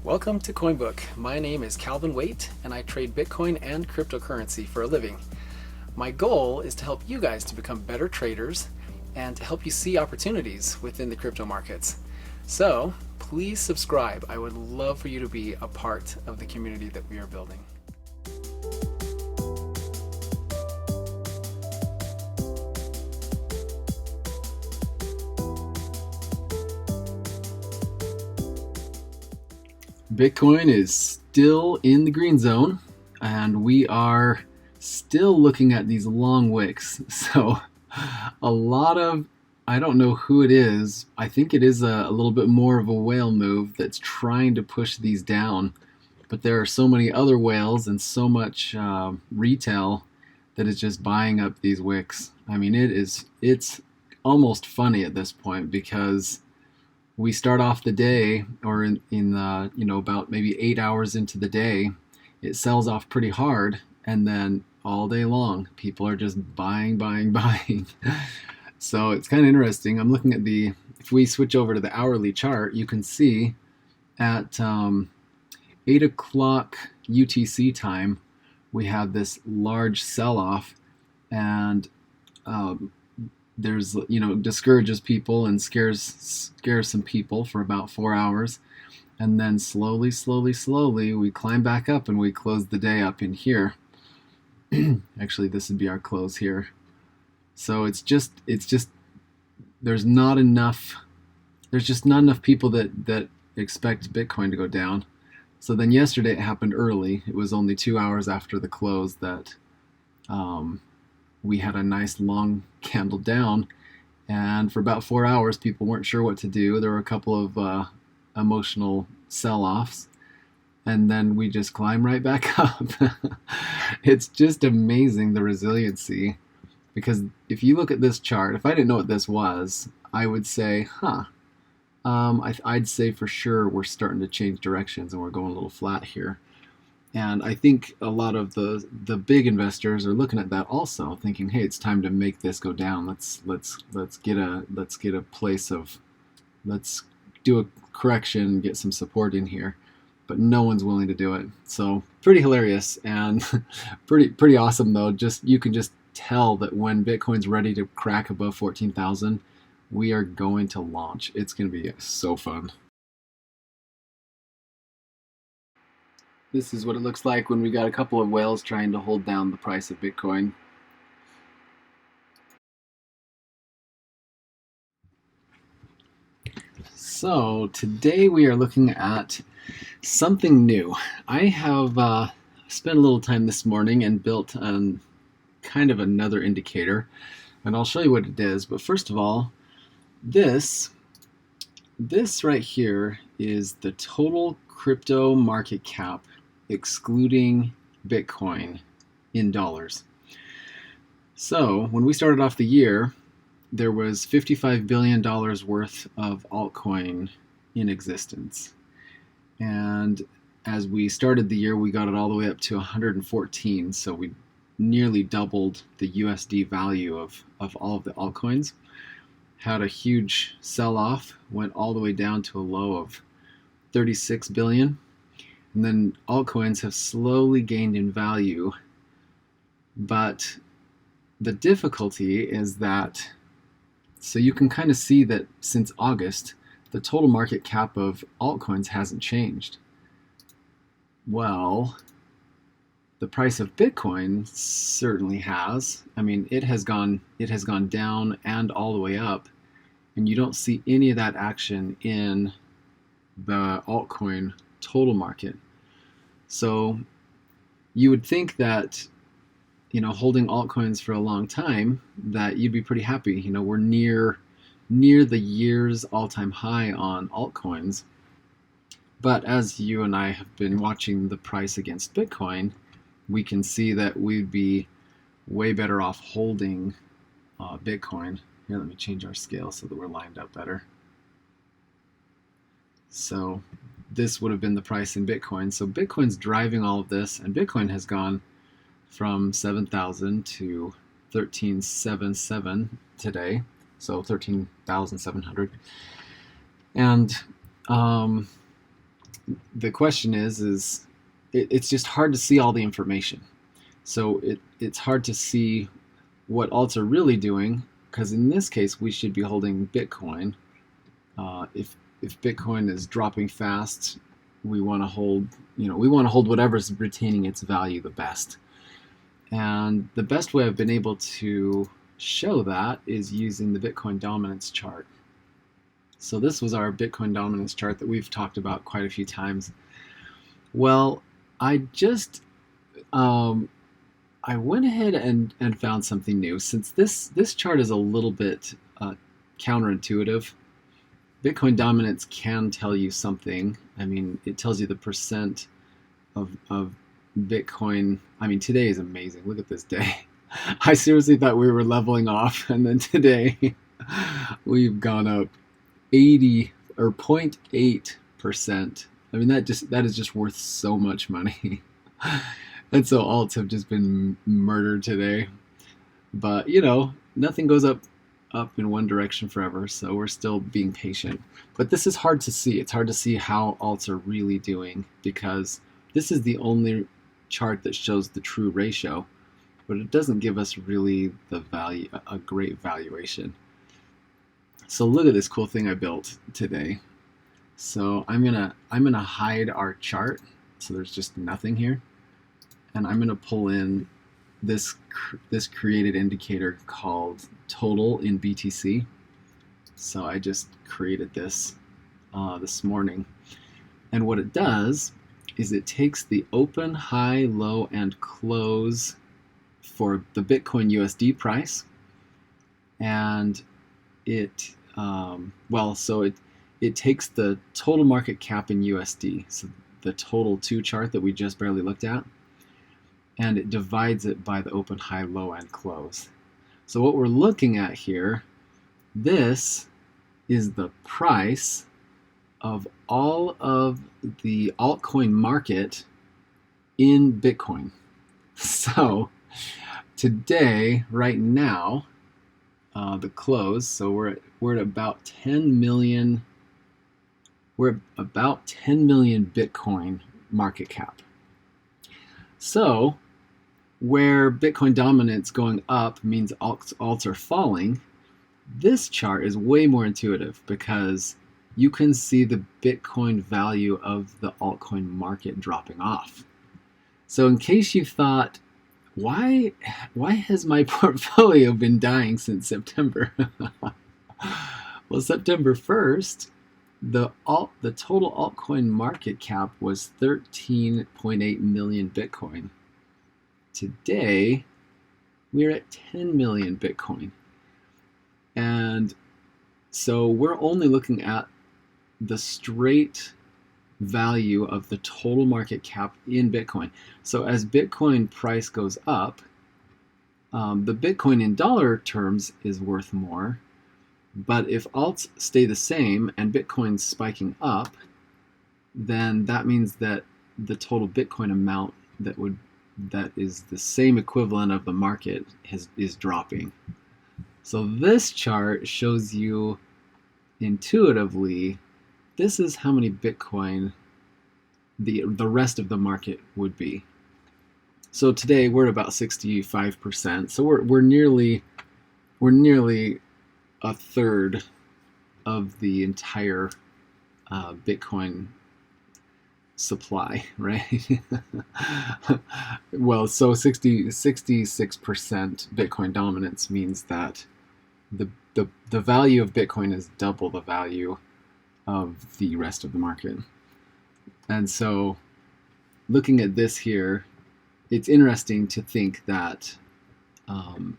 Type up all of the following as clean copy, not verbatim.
Welcome to CoinBook. My name is Calvin Waite, and I trade Bitcoin and cryptocurrency for a living. My goal is to help you guys to become better traders and to help you see opportunities within the crypto markets. So please subscribe. I would love for you to be a part of the community that we are building. Bitcoin is still in the green zone, and we are still looking at these long wicks. So a lot of, I don't know who it is, I think it is a little bit more of a whale move that's trying to push these down. But there are so many other whales and so much retail that is just buying up these wicks. I mean, it's almost funny at this point, because we start off the day, or in about maybe 8 hours into the day, it sells off pretty hard, and then all day long people are just buying. So it's kind of interesting. I'm looking at if we switch over to the hourly chart, you can see at 8 o'clock UTC time we have this large sell-off, and there's, discourages people and scares some people for about 4 hours, and then slowly we climb back up and we close the day up in here. Actually, this would be our close here. So it's just there's just not enough people that expect Bitcoin to go down. So then yesterday it happened early. It was only 2 hours after the close that we had a nice long candle down, and for about 4 hours people weren't sure what to do. There were a couple of emotional sell-offs, and then we just climb right back up. It's just amazing, the resiliency, because if you look at this chart, if I didn't know what this was, I would say, I'd say for sure we're starting to change directions and we're going a little flat here. And I think a lot of the big investors are looking at that also, thinking, hey, it's time to make this go down. Let's get a place of, let's do a correction, get some support in here. But no one's willing to do it. So pretty hilarious and pretty awesome though. You can just tell that when Bitcoin's ready to crack above 14,000, we are going to launch. It's going to be so fun. This is what it looks like when we got a couple of whales trying to hold down the price of Bitcoin. So today we are looking at something new. I have spent a little time this morning and built kind of another indicator, and I'll show you what it is. But first of all, this right here is the total crypto market cap excluding Bitcoin in dollars. So when we started off the year, there was $55 billion worth of altcoin in existence. And as we started the year, we got it all the way up to 114. So we nearly doubled the USD value of all of the altcoins. Had a huge sell-off, went all the way down to a low of 36 billion. And then altcoins have slowly gained in value. But the difficulty is that, so you can kind of see that since August, the total market cap of altcoins hasn't changed. Well, the price of Bitcoin certainly has. I mean, it has gone down and all the way up, and you don't see any of that action in the altcoin total market. So you would think that, holding altcoins for a long time, that you'd be pretty happy. We're near the year's all-time high on altcoins. But as you and I have been watching the price against Bitcoin, we can see that we'd be way better off holding Bitcoin. Here, let me change our scale so that we're lined up better. So this would have been the price in Bitcoin. So Bitcoin's driving all of this, and Bitcoin has gone from 7,000 to 1377 today, so 13,700. And the question is it's just hard to see all the information. So it's hard to see what alts are really doing, because in this case we should be holding Bitcoin. If Bitcoin is dropping fast, we want to hold, we want to hold whatever's retaining its value the best. And the best way I've been able to show that is using the Bitcoin dominance chart. So this was our Bitcoin dominance chart that we've talked about quite a few times. Well, I just I went ahead and found something new. Since this chart is a little bit counterintuitive, Bitcoin dominance can tell you something. I mean, it tells you the percent of Bitcoin. I mean, today is amazing. Look at this day. I seriously thought we were leveling off, and then today we've gone up 80 or 0.8%. I mean, that is just worth so much money. And so alts have just been murdered today. But nothing goes up in one direction forever, so we're still being patient. But this is hard to see. It's hard to see how alts are really doing, because this is the only chart that shows the true ratio, but it doesn't give us really the value, a great valuation. So look at this cool thing I built today. So I'm gonna hide our chart, so there's just nothing here, and I'm gonna pull in this created indicator called total in BTC. So I just created this this morning, and what it does is it takes the open, high, low, and close for the Bitcoin USD price, and it it takes the total market cap in USD, so the total 2 chart that we just barely looked at, and it divides it by the open, high, low, and close. So what we're looking at here, this is the price of all of the altcoin market in Bitcoin. So today, right now, the close, so we're at about 10 million. We're about 10 million Bitcoin market cap. So where Bitcoin dominance going up means alts are falling, this chart is way more intuitive, because you can see the Bitcoin value of the altcoin market dropping off. So in case you thought, why has my portfolio been dying since September? Well, September 1st, the total altcoin market cap was 13.8 million Bitcoin. Today, we're at 10 million Bitcoin. And so we're only looking at the straight value of the total market cap in Bitcoin. So as Bitcoin price goes up, the Bitcoin in dollar terms is worth more. But if alts stay the same and Bitcoin's spiking up, then that means that the total Bitcoin amount that is the same equivalent of the market is dropping. So this chart shows you intuitively, this is how many Bitcoin the rest of the market would be. So today we're at about 65%. So we're nearly a third of the entire Bitcoin supply, right? Well, so 66% Bitcoin dominance means that the value of Bitcoin is double the value of the rest of the market. And so looking at this here, it's interesting to think that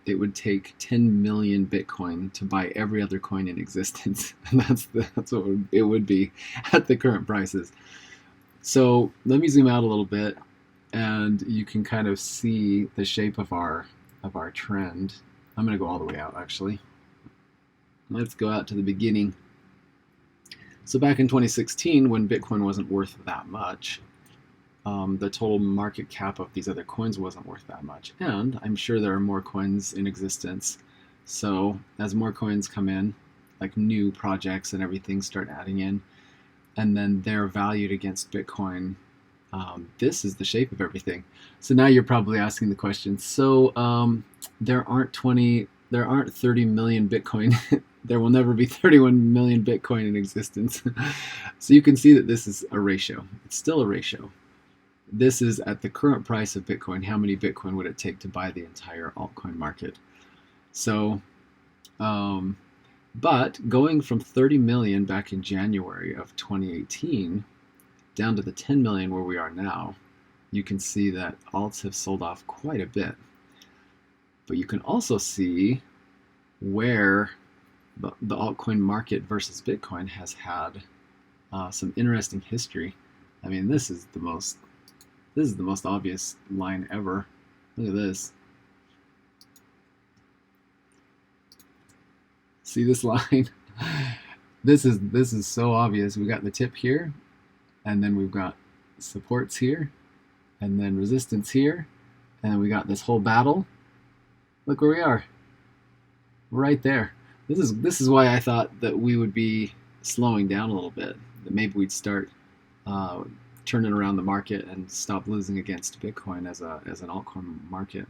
it would take 10 million Bitcoin to buy every other coin in existence. And that's what it would be at the current prices. So let me zoom out a little bit, and you can kind of see the shape of our trend. I'm going to go all the way out, actually. Let's go out to the beginning. So back in 2016, when Bitcoin wasn't worth that much, the total market cap of these other coins wasn't worth that much. And I'm sure there are more coins in existence. So as more coins come in, like new projects and everything start adding in, and then they're valued against Bitcoin. This is the shape of everything. So now you're probably asking the question, so there aren't 30 million Bitcoin. There will never be 31 million Bitcoin in existence. So you can see that this is a ratio. It's still a ratio. This is at the current price of Bitcoin. How many Bitcoin would it take to buy the entire altcoin market? So, but going from 30 million back in January of 2018 down to the 10 million where we are now, you can see that alts have sold off quite a bit. But you can also see where the altcoin market versus Bitcoin has had some interesting history. I mean, this is the most obvious line ever. Look at this. See this line? This is so obvious. We got the tip here, and then we've got supports here, and then resistance here, and we got this whole battle. Look where we are. Right there. This is why I thought that we would be slowing down a little bit. That maybe we'd start turning around the market and stop losing against Bitcoin as an altcoin market.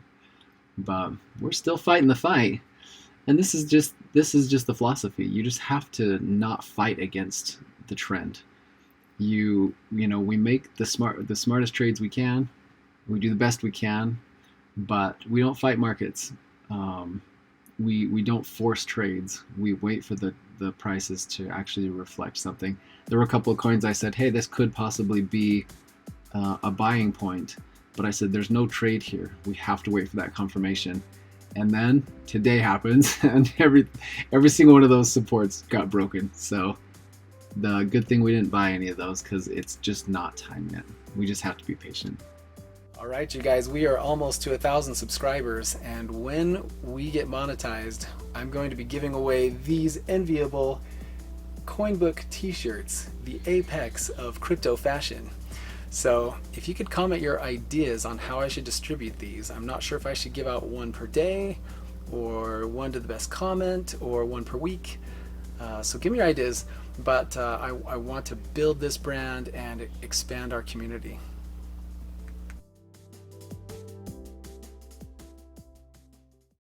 But we're still fighting the fight. And this is just the philosophy. You just have to not fight against the trend. We make the smartest trades we can. We do the best we can, but we don't fight markets. We don't force trades. We wait for the prices to actually reflect something. There were a couple of coins I said, hey, this could possibly be a buying point, but I said there's no trade here. We have to wait for that confirmation. And then today happens, and every single one of those supports got broken. So the good thing we didn't buy any of those, because it's just not time yet. We just have to be patient. All right, you guys, we are almost to 1,000 subscribers, and when we get monetized, I'm going to be giving away these enviable Coinbook t-shirts, the apex of crypto fashion. So if you could comment your ideas on how I should distribute these. I'm not sure if I should give out one per day, or one to the best comment, or one per week. So give me your ideas, but I want to build this brand and expand our community.